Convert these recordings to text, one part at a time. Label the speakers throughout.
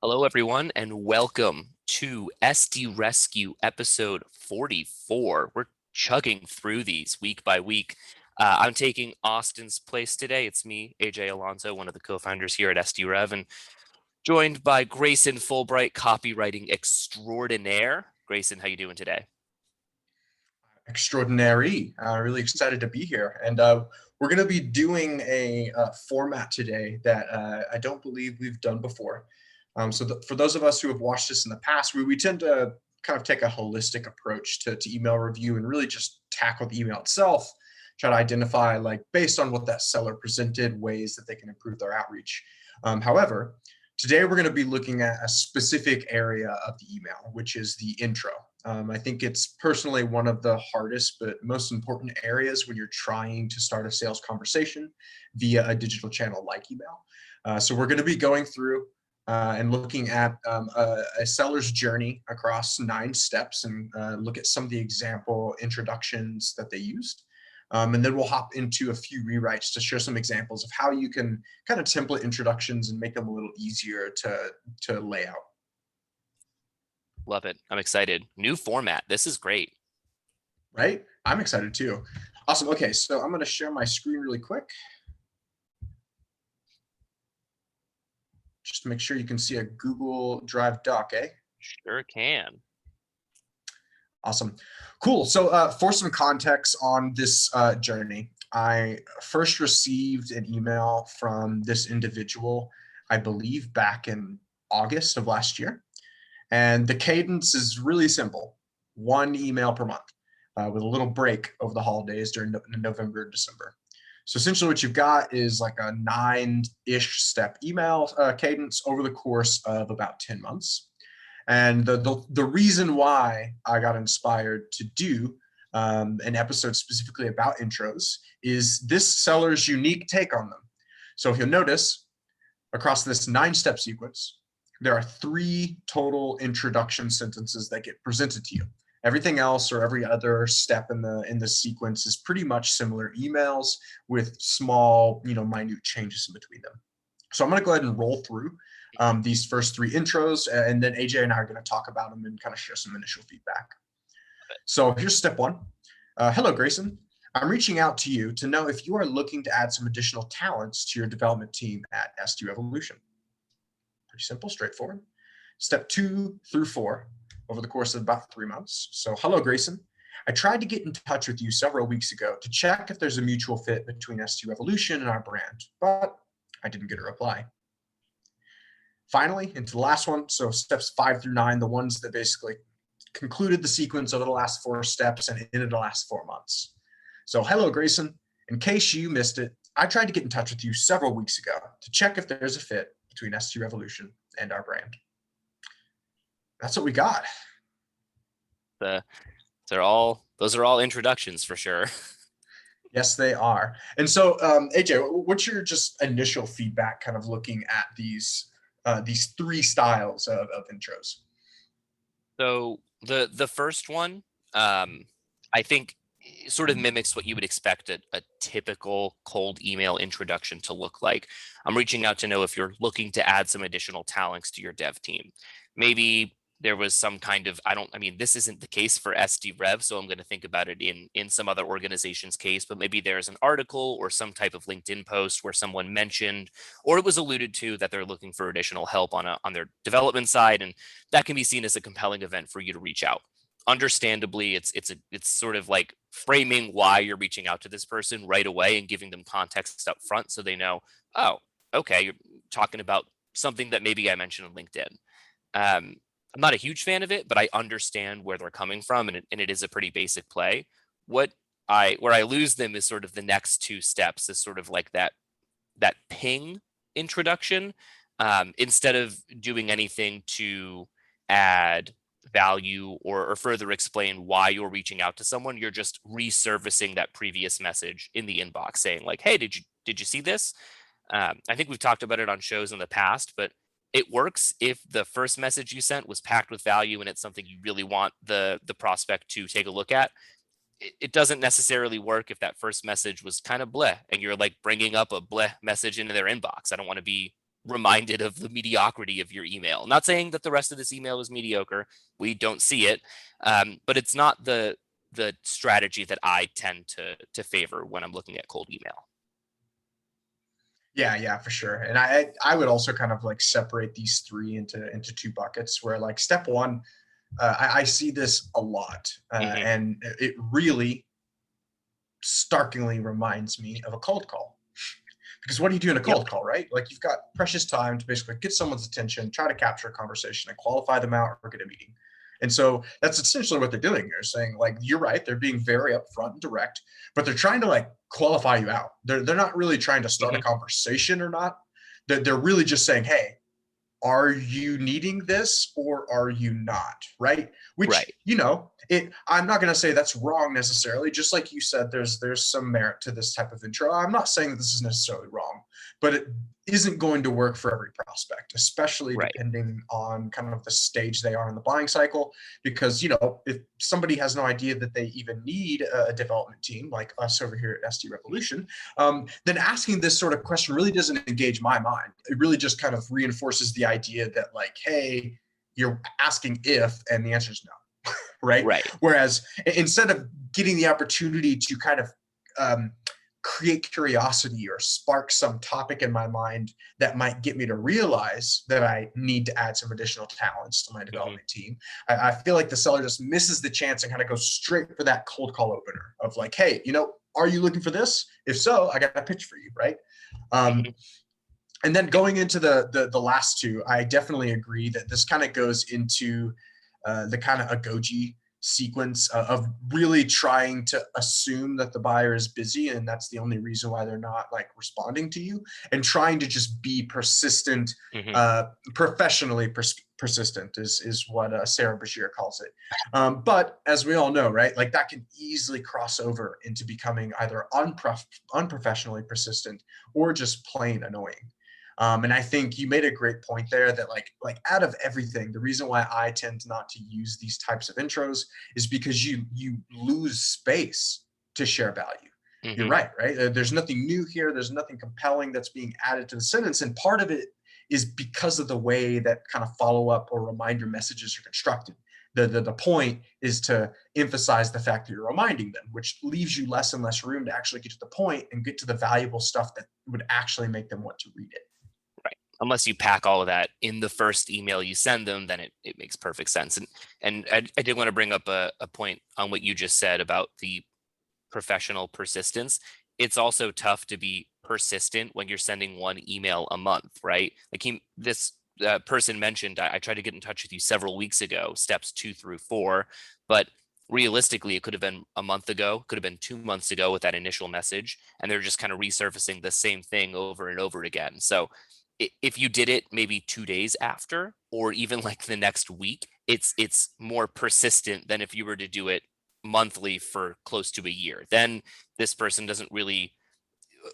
Speaker 1: Hello, everyone, and welcome to SDRescue episode 44. We're chugging through these week by week. I'm taking Austin's place today. It's me, AJ Alonso, one of the co-founders here at SDRev, and joined by Grayson Fulbright, copywriting extraordinaire. Grayson, how you doing today?
Speaker 2: Extraordinary. Really excited to be here. And we're going to be doing a format today that I don't believe we've done before. For those of us who have watched this in the past, we tend to kind of take a holistic approach to email review and really just tackle the email itself, try to identify, like, based on what that seller presented, ways that they can improve their outreach. However, today we're going to be looking at a specific area of the email, which is the intro. I think it's personally one of the hardest but most important areas when you're trying to start a sales conversation via a digital channel like email. So we're going to be going through and looking at a seller's journey across 9 steps and look at some of the example introductions that they used. And then we'll hop into a few rewrites to share some examples of how you can kind of template introductions and make them a little easier to lay out.
Speaker 1: Love it. I'm excited. New format. This is great.
Speaker 2: Right? I'm excited too. Awesome. Okay, so I'm going to share my screen really quick. Just to make sure you can see a Google Drive doc, eh?
Speaker 1: Sure can.
Speaker 2: Awesome. Cool. So for some context on this journey, I first received an email from this individual, I believe back in August of last year. And the cadence is really simple: 1 email per month with a little break over the holidays during November and December. So essentially what you've got is like a 9-ish step email cadence over the course of about 10 months. And the reason why I got inspired to do an episode specifically about intros is this seller's unique take on them. So if you'll notice, across this 9-step sequence, there are 3 total introduction sentences that get presented to you. Everything else, or every other step in the sequence, is pretty much similar emails with small, minute changes in between them. So I'm going to go ahead and roll through these first 3 intros, and then AJ and I are going to talk about them and kind of share some initial feedback. So here's step 1. Hello, Grayson. I'm reaching out to you to know if you are looking to add some additional talents to your development team at SDRevolution. Pretty simple, straightforward. Step 2 through 4 over the course of about 3 months. So hello, Grayson. I tried to get in touch with you several weeks ago to check if there's a mutual fit between SDRevolution and our brand, but I didn't get a reply. Finally, into the last one, so steps 5 through 9, the ones that basically concluded the sequence over the last 4 steps and into the last 4 months. So hello, Grayson. In case you missed it, I tried to get in touch with you several weeks ago to check if there's a fit between SDRevolution and our brand. That's what we got.
Speaker 1: Those are all introductions for sure.
Speaker 2: Yes, they are. And so, AJ, what's your just initial feedback, kind of looking at these 3 styles of intros?
Speaker 1: So the first one, I think, sort of mimics what you would expect a typical cold email introduction to look like. I'm reaching out to know if you're looking to add some additional talents to your dev team. Maybe there was some kind of, this isn't the case for SDRev, so I'm going to think about it in some other organization's case, but maybe there's an article or some type of LinkedIn post where someone mentioned, or it was alluded to, that they're looking for additional help on their development side, and that can be seen as a compelling event for you to reach out. Understandably, it's sort of like framing why you're reaching out to this person right away and giving them context up front so they know, oh, okay, you're talking about something that maybe I mentioned on LinkedIn. I'm not a huge fan of it, but I understand where they're coming from, and it is a pretty basic play. Where I lose them is sort of the next 2 steps, is sort of like that ping introduction. Instead of doing anything to add value or further explain why you're reaching out to someone, you're just resurfacing that previous message in the inbox saying, like, hey, did you see this? I think we've talked about it on shows in the past, but it works if the first message you sent was packed with value and it's something you really want the prospect to take a look at. It doesn't necessarily work if that first message was kind of bleh and you're like bringing up a bleh message into their inbox. I don't want to be reminded of the mediocrity of your email. Not saying that the rest of this email is mediocre. We don't see it, but it's not the strategy that I tend to favor when I'm looking at cold email.
Speaker 2: Yeah, for sure. And I would also kind of like separate these three into two buckets where like step one, I see this a lot, and it really starkingly reminds me of a cold call. Because what do you do in a cold call, right? Like you've got precious time to basically get someone's attention, try to capture a conversation and qualify them out or get a meeting. And so that's essentially what they're doing here, saying like, you're right, they're being very upfront and direct, but they're trying to like qualify you out. They're not really trying to start a conversation or not. They're really just saying, hey, are you needing this or are you not, right? Which, you know, I'm not going to say that's wrong necessarily. Just like you said, there's some merit to this type of intro. I'm not saying that this is necessarily wrong, but it isn't going to work for every prospect, especially depending on kind of the stage they are in the buying cycle. Because, you know, if somebody has no idea that they even need a development team like us over here at SD Revolution, then asking this sort of question really doesn't engage my mind. It really just kind of reinforces the idea that like, hey, you're asking if, and the answer is no. Right? Whereas instead of getting the opportunity to kind of create curiosity or spark some topic in my mind that might get me to realize that I need to add some additional talents to my development team, I feel like the seller just misses the chance and kind of goes straight for that cold call opener of like, hey, you know, are you looking for this? If so, I got a pitch for you, right? And then going into the last two, I definitely agree that this kind of goes into the kind of agogi sequence of really trying to assume that the buyer is busy and that's the only reason why they're not like responding to you, and trying to just be persistent, professionally persistent is what Sarah Bashir calls it. But as we all know, right, like that can easily cross over into becoming either unprofessionally persistent or just plain annoying. And I think you made a great point there that like out of everything, the reason why I tend not to use these types of intros is because you lose space to share value. You're right? There's nothing new here. There's nothing compelling that's being added to the sentence. And part of it is because of the way that kind of follow-up or reminder messages are constructed. The point is to emphasize the fact that you're reminding them, which leaves you less and less room to actually get to the point and get to the valuable stuff that would actually make them want to read it.
Speaker 1: Unless you pack all of that in the first email you send them, then it makes perfect sense. And I did want to bring up a point on what you just said about the professional persistence. It's also tough to be persistent when you're sending one email a month, right? Like this person mentioned, I tried to get in touch with you several weeks ago, steps 2 through 4, but realistically, it could have been a month ago, could have been 2 months ago with that initial message, and they're just kind of resurfacing the same thing over and over again. So if you did it maybe 2 days after, or even like the next week, it's more persistent than if you were to do it monthly for close to a year. Then this person doesn't really,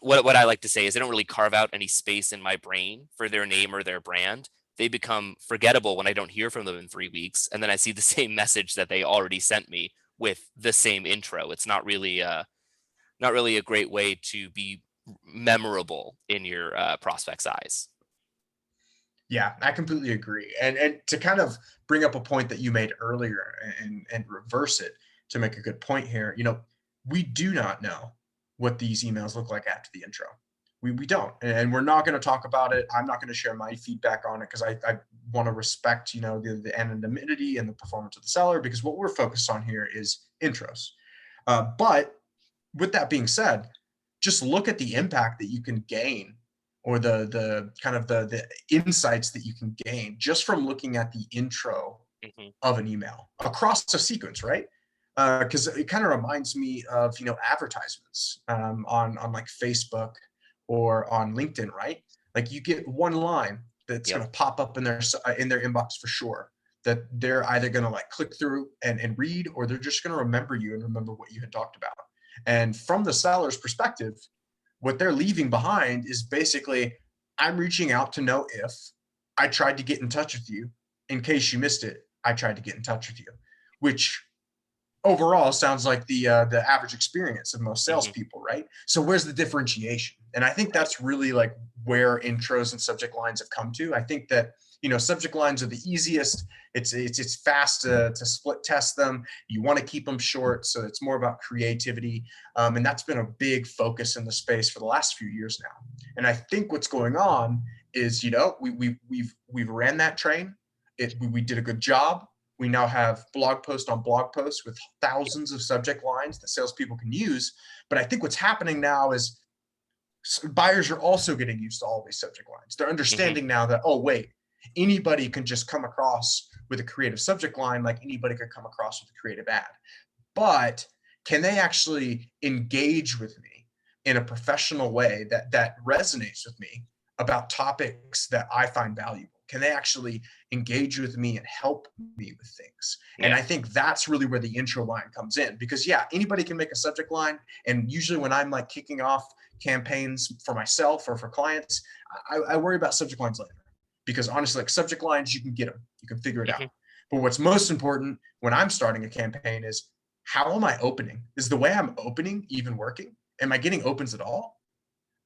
Speaker 1: what I like to say is they don't really carve out any space in my brain for their name or their brand. They become forgettable when I don't hear from them in 3 weeks, and then I see the same message that they already sent me with the same intro. It's not really a great way to be memorable in your prospect's eyes.
Speaker 2: Yeah, I completely agree. And to kind of bring up a point that you made earlier and reverse it to make a good point here, you know, we do not know what these emails look like after the intro. We don't, and we're not going to talk about it. I'm not going to share my feedback on it because I want to respect, you know, the anonymity and the performance of the seller, because what we're focused on here is intros. But with that being said, just look at the impact that you can gain, or the kind of the insights that you can gain just from looking at the intro of an email across a sequence, right? Because it kind of reminds me of, you know, advertisements on like Facebook or on LinkedIn, right? Like you get one line that's going to pop up in their inbox for sure, that they're either going to like click through and read, or they're just going to remember you and remember what you had talked about. And from the seller's perspective, what they're leaving behind is basically, I'm reaching out to know if I tried to get in touch with you. In case you missed it, I tried to get in touch with you, which overall sounds like the average experience of most salespeople, right? So where's the differentiation? And I think that's really like where intros and subject lines have come to. I think that, subject lines are the easiest. It's fast to split test them. You want to keep them short, so it's more about creativity, and that's been a big focus in the space for the last few years now. And I think what's going on is, we've ran that train. We did a good job. We now have blog post on blog posts with thousands of subject lines that salespeople can use. But I think what's happening now is buyers are also getting used to all these subject lines. They're understanding now that, oh, wait, anybody can just come across with a creative subject line like anybody could come across with a creative ad. But can they actually engage with me in a professional way that resonates with me about topics that I find valuable? Can they actually engage with me and help me with things?
Speaker 1: Yeah.
Speaker 2: And I think that's really where the intro line comes in, because anybody can make a subject line. And usually when I'm like kicking off campaigns for myself or for clients, I worry about subject lines later, because honestly, like subject lines, you can get them, you can figure it out. But what's most important when I'm starting a campaign is, how am I opening? Is the way I'm opening even working? Am I getting opens at all?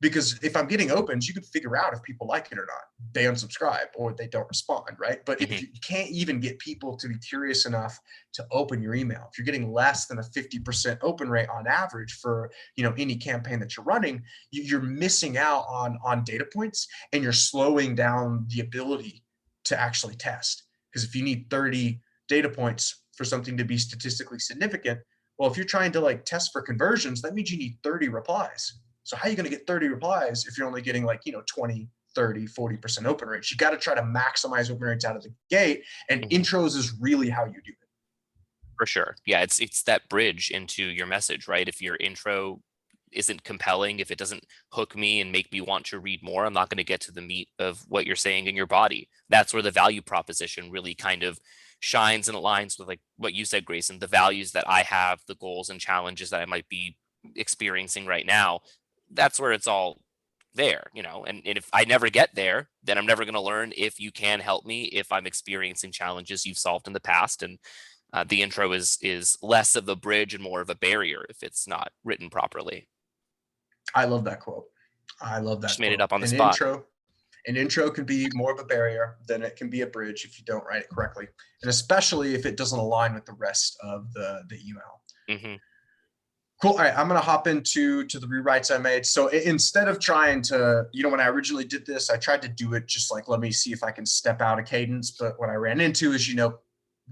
Speaker 2: Because if I'm getting opens, you can figure out if people like it or not. They unsubscribe or they don't respond, right? But if you can't even get people to be curious enough to open your email, if you're getting less than a 50% open rate on average for any campaign that you're running, you're missing out on data points, and you're slowing down the ability to actually test. Because if you need 30 data points for something to be statistically significant, well, if you're trying to like test for conversions, that means you need 30 replies. So how are you going to get 30 replies if you're only getting 20, 30, 40% open rates? You got to try to maximize open rates out of the gate, and intros is really how you do it.
Speaker 1: For sure. Yeah, it's that bridge into your message, right? If your intro isn't compelling, if it doesn't hook me and make me want to read more, I'm not going to get to the meat of what you're saying in your body. That's where the value proposition really kind of shines and aligns with like what you said, Grayson, the values that I have, the goals and challenges that I might be experiencing right now. That's where it's all there, and if I never get there, then I'm never going to learn if you can help me, if I'm experiencing challenges you've solved in the past. And the intro is less of a bridge and more of a barrier if it's not written properly.
Speaker 2: I love that quote.
Speaker 1: Just made it up on the spot.
Speaker 2: An intro can be more of a barrier than it can be a bridge if you don't write it correctly, and especially if it doesn't align with the rest of the email. Cool. All right, I'm going to hop into the rewrites I made. So instead of trying to, when I originally did this, I tried to do it just like, let me see if I can step out of cadence. But what I ran into is,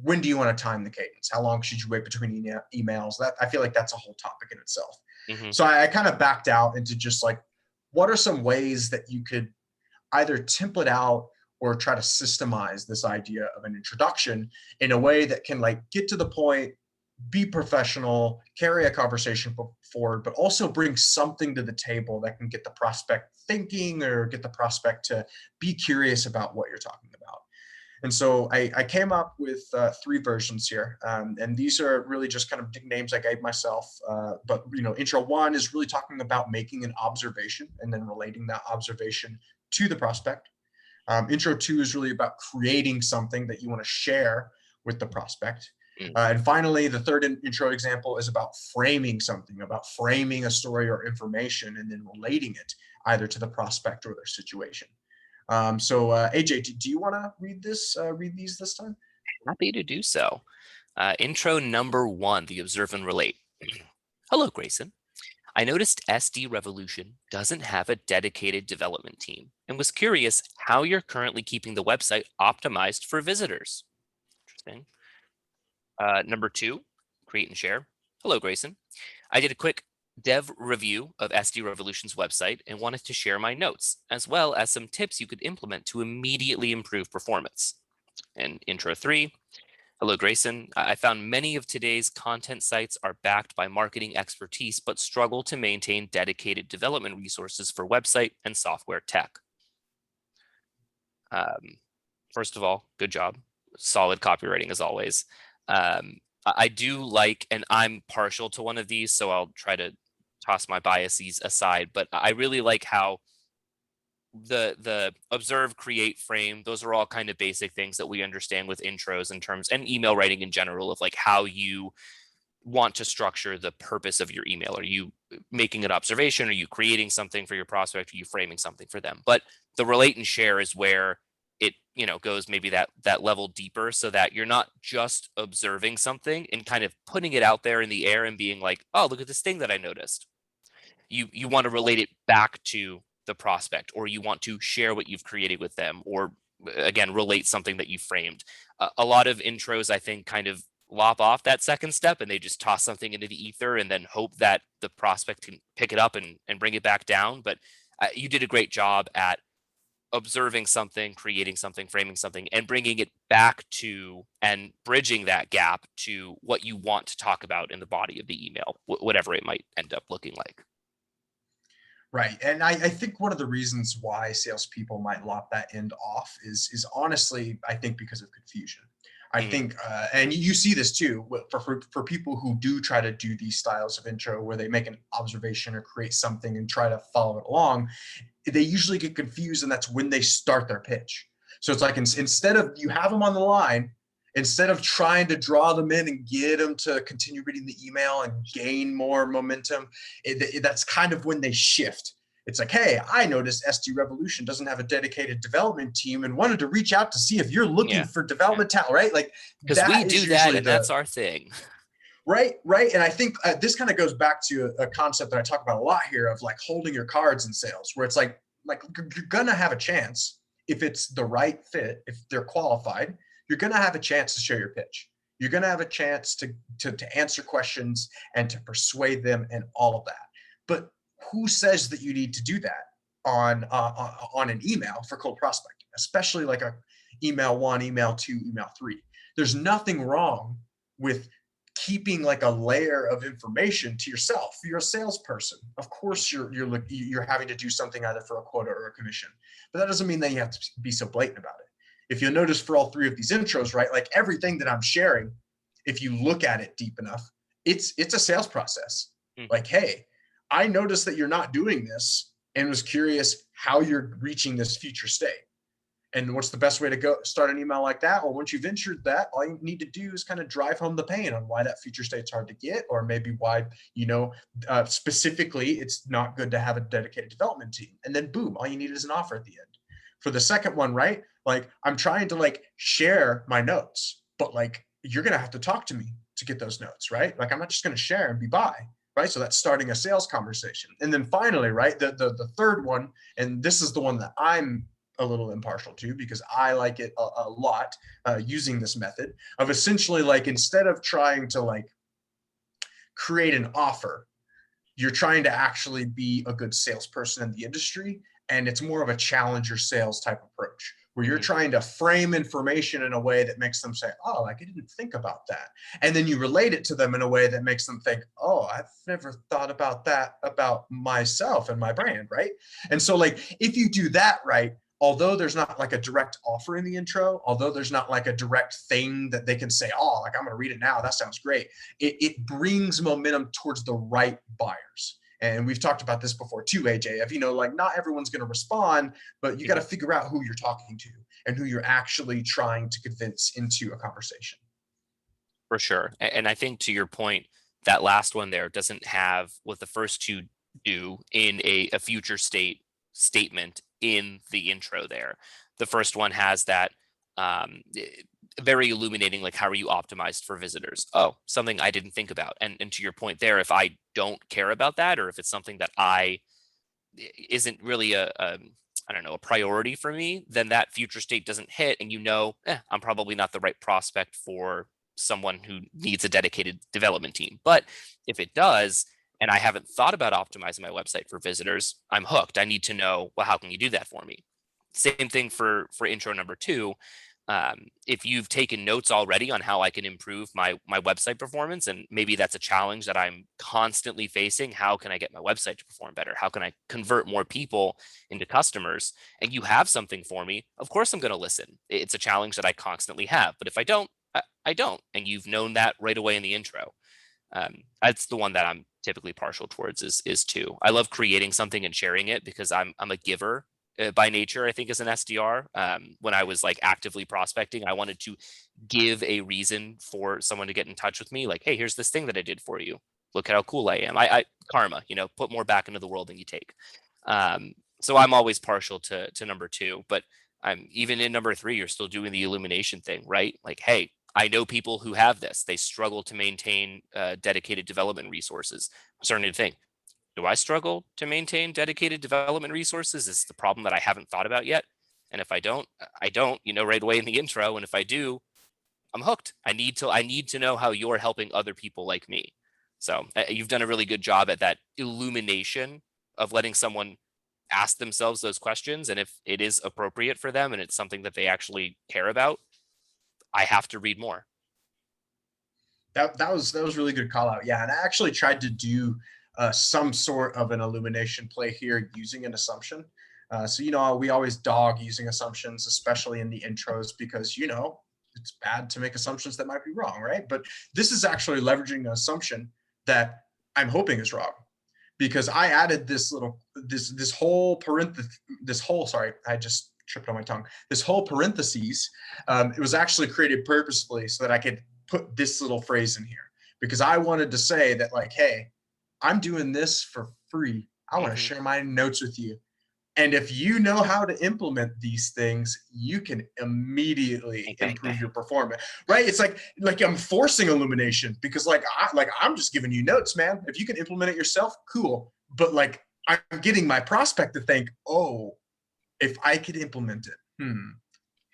Speaker 2: when do you want to time the cadence? How long should you wait between emails? That, I feel like that's a whole topic in itself. So I kind of backed out into just like, what are some ways that you could either template out or try to systemize this idea of an introduction in a way that can like get to the point, be professional, carry a conversation forward, but also bring something to the table that can get the prospect thinking or get the prospect to be curious about what you're talking about. And so I came up with 3 versions here. And these are really just kind of nicknames I gave myself. But, intro 1 is really talking about making an observation and then relating that observation to the prospect. Intro 2 is really about creating something that you want to share with the prospect. And finally, the third intro example is about framing something, about framing a story or information and then relating it either to the prospect or their situation. So AJ, do you want to read these this time?
Speaker 1: Happy to do so. Intro number 1, the observe and relate. Hello, Grayson. I noticed SD Revolution doesn't have a dedicated development team and was curious how you're currently keeping the website optimized for visitors. Interesting. Number 2, create and share. Hello, Grayson. I did a quick dev review of SD Revolution's website and wanted to share my notes, as well as some tips you could implement to immediately improve performance. And intro 3, hello, Grayson. I found many of today's content sites are backed by marketing expertise, but struggle to maintain dedicated development resources for website and software tech. First of all, good job. Solid copywriting as always. I do like, and I'm partial to one of these, so I'll try to toss my biases aside, but I really like how the observe, create, frame, those are all kind of basic things that we understand with intros in terms, and email writing in general, of like how you want to structure the purpose of your email. Are you making an observation? Are you creating something for your prospect? Are you framing something for them? But the relate and share is where it, goes maybe that level deeper, so that you're not just observing something and kind of putting it out there in the air and being like, oh, look at this thing that I noticed. You want to relate it back to the prospect, or you want to share what you've created with them, or again, relate something that you framed. A lot of intros, I think, kind of lop off that second step, and they just toss something into the ether and then hope that the prospect can pick it up and bring it back down. But you did a great job at observing something, creating something, framing something, and bringing it back to and bridging that gap to what you want to talk about in the body of the email, whatever it might end up looking like.
Speaker 2: Right. And I think one of the reasons why salespeople might lop that end off is honestly, I think, because of confusion. I think, and you see this too for people who do try to do these styles of intro where they make an observation or create something and try to follow it along. They usually get confused, and that's when they start their pitch. So it's like instead of you have them on the line, instead of trying to draw them in and get them to continue reading the email and gain more momentum, that's kind of when they shift. It's like, hey, I noticed SD Revolution doesn't have a dedicated development team and wanted to reach out to see if you're looking for development talent, right? Like,
Speaker 1: because we do that, and that's our thing.
Speaker 2: Right. And I think this kind of goes back to a concept that I talk about a lot here of like holding your cards in sales, where it's like you're going to have a chance if it's the right fit, if they're qualified, you're going to have a chance to share your pitch. You're going to have a chance to answer questions and to persuade them and all of that. But who says that you need to do that on an email for cold prospecting, especially like a email 1, email 2, email 3? There's nothing wrong with keeping like a layer of information to yourself. You're a salesperson. Of course, you're having to do something either for a quota or a commission, but that doesn't mean that you have to be so blatant about it. If you'll notice for all 3 of these intros, right, like everything that I'm sharing, if you look at it deep enough, it's a sales process. Like, hey, I noticed that you're not doing this and was curious how you're reaching this future state. And what's the best way to go start an email like that? Well, once you've ventured that, all you need to do is kind of drive home the pain on why that future state's hard to get, or maybe why, specifically, it's not good to have a dedicated development team. And then boom, all you need is an offer at the end. For the second one, right? Like, I'm trying to like share my notes, but like, you're going to have to talk to me to get those notes, right? Like, I'm not just going to share and be by. Right. So that's starting a sales conversation. And then finally, right, the third one, and this is the one that I'm a little impartial to because I like it a lot, using this method of essentially like, instead of trying to like create an offer, you're trying to actually be a good salesperson in the industry. And it's more of a challenger sales type approach, where you're trying to frame information in a way that makes them say, oh, like, I didn't think about that. And then you relate it to them in a way that makes them think, oh, I've never thought about that about myself and my brand, right? And so like, if you do that right, although there's not like a direct offer in the intro, although there's not like a direct thing that they can say, oh, like, I'm going to read it now, that sounds great. It brings momentum towards the right buyers. And we've talked about this before too, AJ, of, like, not everyone's going to respond, but you got to figure out who you're talking to and who you're actually trying to convince into a conversation.
Speaker 1: For sure. And I think to your point, that last one there doesn't have what the first 2 do in a future state statement in the intro there. The first one has that very illuminating, like, how are you optimized for visitors? Oh, something I didn't think about. And to your point there, if I don't care about that, or if it's something that isn't really a priority for me, then that future state doesn't hit. And I'm probably not the right prospect for someone who needs a dedicated development team. But if it does, and I haven't thought about optimizing my website for visitors, I'm hooked. I need to know, well, how can you do that for me? Same thing for intro number 2. If you've taken notes already on how I can improve my website performance, and maybe that's a challenge that I'm constantly facing, how can I get my website to perform better? How can I convert more people into customers? And you have something for me, of course I'm going to listen. It's a challenge that I constantly have. But if I don't, I don't. And you've known that right away in the intro. That's the one that I'm typically partial towards is 2. I love creating something and sharing it because I'm a giver by nature, I think, as an SDR. When I was like actively prospecting, I wanted to give a reason for someone to get in touch with me. Like, hey, here's this thing that I did for you. Look at how cool I am. I karma, put more back into the world than you take. So I'm always partial to number two, but I'm even in number three, you're still doing the illumination thing, right? Like, hey, I know people who have this. They struggle to maintain dedicated development resources. I'm starting to think, do I struggle to maintain dedicated development resources? Is the problem that I haven't thought about yet? And if I don't, I don't, right away in the intro. And if I do, I'm hooked. I need to know how you're helping other people like me. So you've done a really good job at that illumination of letting someone ask themselves those questions. And if it is appropriate for them and it's something that they actually care about, I have to read more.
Speaker 2: That was really good call out. Yeah, and I actually tried to do some sort of an illumination play here using an assumption. So we always dog using assumptions, especially in the intros, because it's bad to make assumptions that might be wrong, right? But this is actually leveraging an assumption that I'm hoping is wrong, because I added this whole sorry, I just tripped on my tongue. This whole parentheses, it was actually created purposefully so that I could put this little phrase in here, because I wanted to say that, like, hey, I'm doing this for free. I want to share my notes with you. And if you know how to implement these things, you can immediately improve your performance, right? It's like I'm forcing illumination, because I'm just giving you notes, man. If you can implement it yourself, cool. But like, I'm getting my prospect to think, oh, if I could implement it,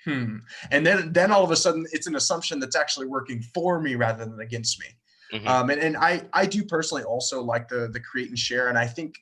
Speaker 2: and then all of a sudden it's an assumption that's actually working for me rather than against me. And I do personally also like the create and share, and I think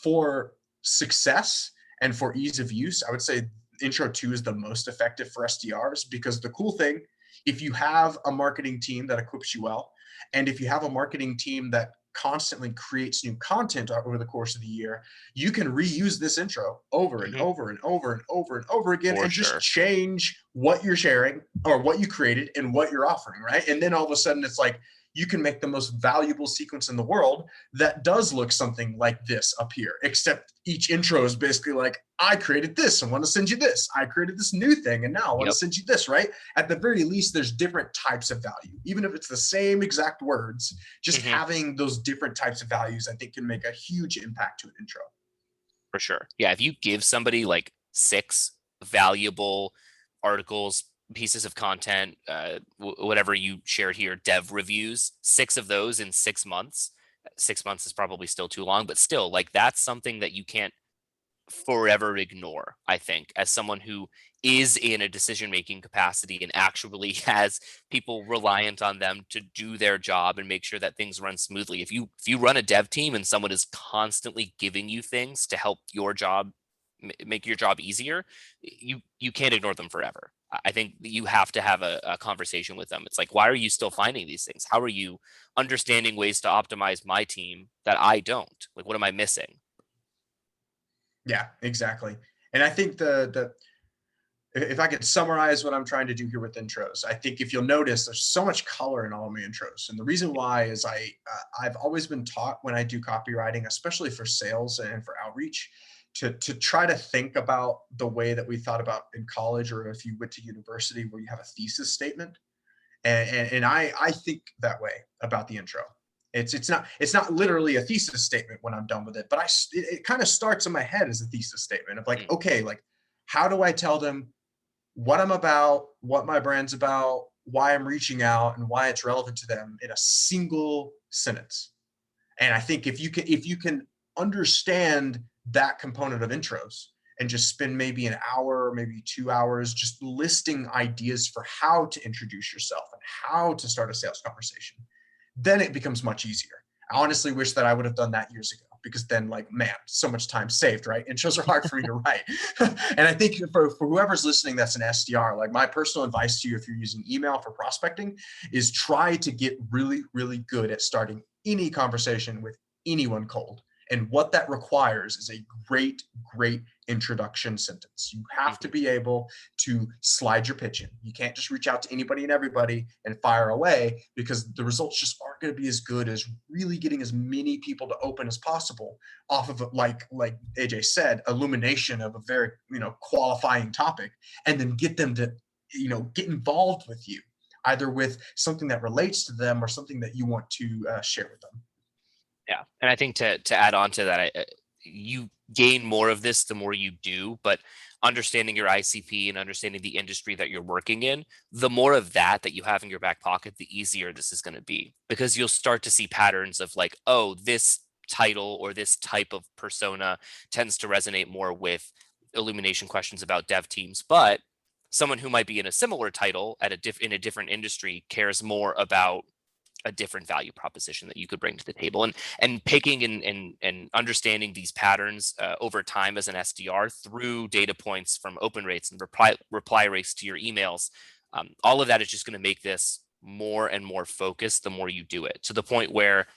Speaker 2: for success and for ease of use, I would say intro 2 is the most effective for SDRs, because the cool thing, if you have a marketing team that equips you well, and if you have a marketing team that constantly creates new content over the course of the year, you can reuse this intro over and over and over and over and over again, and just change what you're sharing or what you created and what you're offering, right? And then all of a sudden it's like you can make the most valuable sequence in the world that does look something like this up here, except each intro is basically like, I created this and want to send you this. I created this new thing and now I want to send you this, right? At the very least, there's different types of value. Even if it's the same exact words, just having those different types of values, I think, can make a huge impact to an intro.
Speaker 1: For sure. Yeah, if you give somebody like 6 valuable articles, pieces of content, whatever you shared here, dev reviews, 6 of those in 6 months. 6 months is probably still too long, but still, like, that's something that you can't forever ignore, I think, as someone who is in a decision-making capacity and actually has people reliant on them to do their job and make sure that things run smoothly. If you run a dev team and someone is constantly giving you things to help your job, make your job easier, you can't ignore them forever. I think you have to have a conversation with them. It's like, why are you still finding these things? How are you understanding ways to optimize my team that I don't? Like, what am I missing?
Speaker 2: Yeah, exactly. And I think if I could summarize what I'm trying to do here with intros, I think if you'll notice, there's so much color in all of my intros. And the reason why is I've always been taught when I do copywriting, especially for sales and for outreach, to try to think about the way that we thought about in college, or if you went to university, where you have a thesis statement. And I think that way about the intro. It's not literally a thesis statement when I'm done with it, but it kind of starts in my head as a thesis statement of like, okay, like, how do I tell them what I'm about, what my brand's about, why I'm reaching out, and why it's relevant to them in a single sentence. And I think if you can understand that component of intros and just spend maybe an hour, maybe 2 hours just listing ideas for how to introduce yourself and how to start a sales conversation, then it becomes much easier. I honestly wish that I would have done that years ago, because then, like, man, so much time saved, right? Intros are hard for me to write. And I think for whoever's listening that's an SDR, like, my personal advice to you, if you're using email for prospecting, is try to get really, really good at starting any conversation with anyone cold. And what that requires is a great, great introduction sentence. You have to be able to slide your pitch in. You can't just reach out to anybody and everybody and fire away, because the results just aren't going to be as good as really getting as many people to open as possible off of, like AJ said, illumination of a very, qualifying topic, and then get them to, get involved with you, either with something that relates to them or something that you want to share with them.
Speaker 1: Yeah, and I think to add on to that, you gain more of this the more you do, but understanding your ICP and understanding the industry that you're working in, the more of that you have in your back pocket, the easier this is going to be, because you'll start to see patterns of like, oh, this title or this type of persona tends to resonate more with illumination questions about dev teams, but someone who might be in a similar title at in a different industry cares more about a different value proposition that you could bring to the table. And picking and understanding these patterns over time as an SDR through data points from open rates and reply rates to your emails, all of that is just going to make this more and more focused the more you do it, to the point where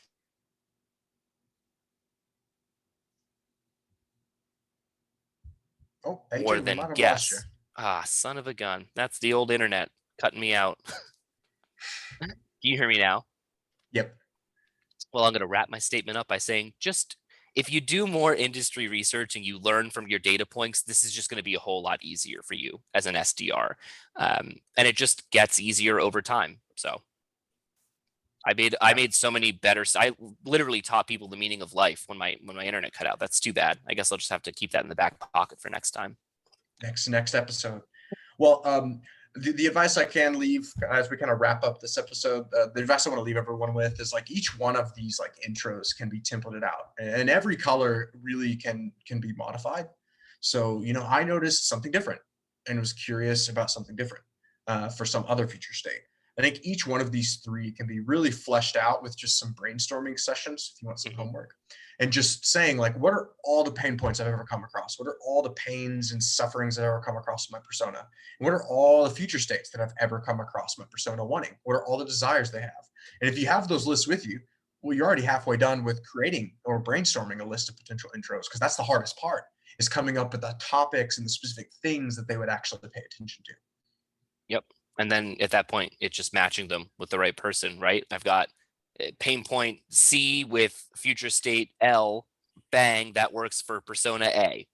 Speaker 2: AJ,
Speaker 1: more than
Speaker 2: might have lost you.
Speaker 1: guess. Son of a gun. That's the old internet cutting me out. Can you hear me now?
Speaker 2: Yep.
Speaker 1: Well, I'm going to wrap my statement up by saying, just if you do more industry research and you learn from your data points, this is just going to be a whole lot easier for you as an SDR. And it just gets easier over time. So I made so many better. I literally taught people the meaning of life when my internet cut out. That's too bad. I guess I'll just have to keep that in the back pocket for next time.
Speaker 2: Next episode. Well, the advice I can leave as we kind of wrap up this episode, the advice I want to leave everyone with is like, each one of these like intros can be templated out, and every color really can be modified. So, I noticed something different and was curious about something different for some other future state. I think each one of these three can be really fleshed out with just some brainstorming sessions if you want some homework, and just saying like, what are all the pain points I've ever come across? What are all the pains and sufferings that I've ever come across in my persona? And what are all the future states that I've ever come across my persona wanting? What are all the desires they have? And if you have those lists with you, well, you're already halfway done with creating or brainstorming a list of potential intros, because that's the hardest part, is coming up with the topics and the specific things that they would actually pay attention to.
Speaker 1: Yep. And then at that point, it's just matching them with the right person, right? I've got pain point C with future state L, bang, that works for persona A.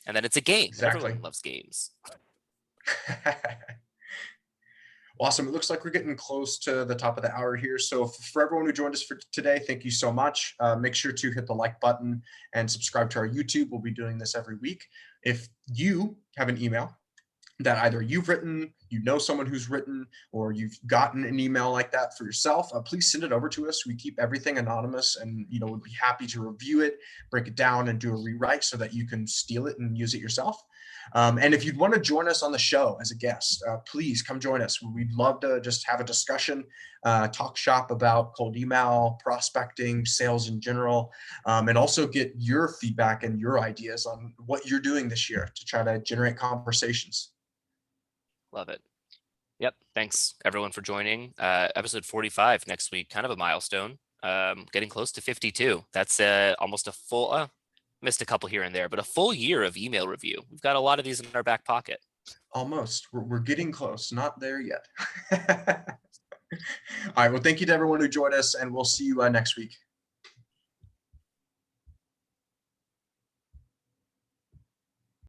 Speaker 1: And then it's a game.
Speaker 2: Exactly.
Speaker 1: Everyone loves games.
Speaker 2: Awesome. It looks like we're getting close to the top of the hour here. So for everyone who joined us for today, thank you so much. Make sure to hit the like button and subscribe to our YouTube. We'll be doing this every week. If you have an email that either you've written, someone who's written, or you've gotten an email like that for yourself, please send it over to us. We keep everything anonymous, and we'd be happy to review it, break it down, and do a rewrite so that you can steal it and use it yourself. And if you'd want to join us on the show as a guest, please come join us. We'd love to just have a discussion, talk shop about cold email, prospecting, sales in general, and also get your feedback and your ideas on what you're doing this year to try to generate conversations.
Speaker 1: Love it. Yep. Thanks everyone for joining. Episode 45 next week, kind of a milestone. Getting close to 52. That's almost a full, missed a couple here and there, but a full year of email review. We've got a lot of these in our back pocket.
Speaker 2: Almost. We're getting close. Not there yet. All right. Well, thank you to everyone who joined us, and we'll see you next week.